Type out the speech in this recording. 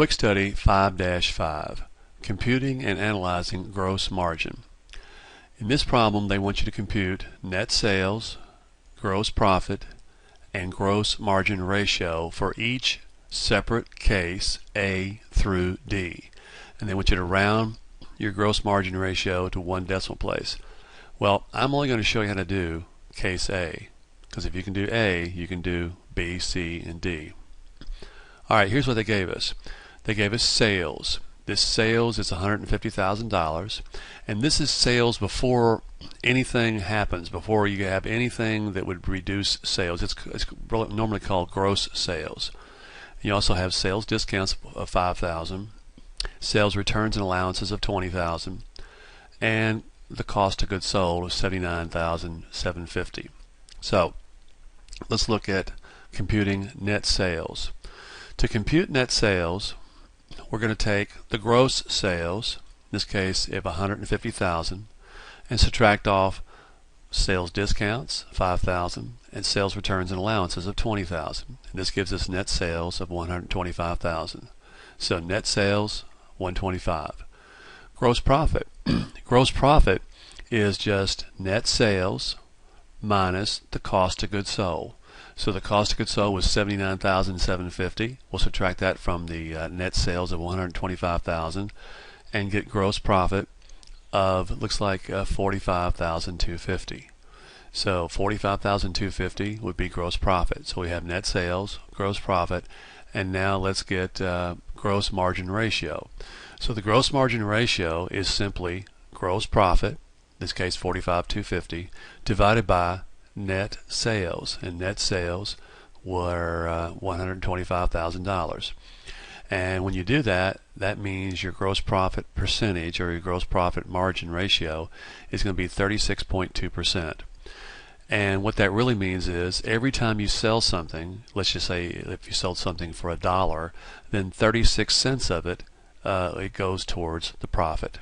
Quick Study 5-5, Computing and Analyzing Gross Margin. In this problem, they want you to compute net sales, gross profit, and gross margin ratio for each separate case A through D. And they want you to round your gross margin ratio to one decimal place. Well, I'm only going to show you how to do case A, because if you can do A, you can do B, C, and D. Alright, here's what they gave us. They gave us sales. This sales is $150,000, and this is sales before anything happens, before you have anything that would reduce sales. It's normally called gross sales. You also have sales discounts of $5,000, sales returns and allowances of $20,000, and the cost of goods sold of $79,750. So let's look at computing net sales. To compute net sales, we're going to take the gross sales, in this case of $150,000, and subtract off sales discounts, $5,000, and sales returns and allowances of $20,000. And this gives us net sales of $125,000. So net sales, $125,000. Gross profit. Gross profit is just net sales minus the cost of goods sold. So the cost of goods sold was $79,750. We'll subtract that from the net sales of $125,000 and get gross profit of, looks like $45,250. So $45,250 would be gross profit. So we have net sales, gross profit, and now let's get gross margin ratio. So the gross margin ratio is simply gross profit, in this case $45,250, divided by net sales, and net sales were $125,000. And when you do that, that means your gross profit percentage, or your gross profit margin ratio, is going to be 36.2%. And what that really means is every time you sell something, let's just say if you sold something for $1, then 36 cents of it, it goes towards the profit.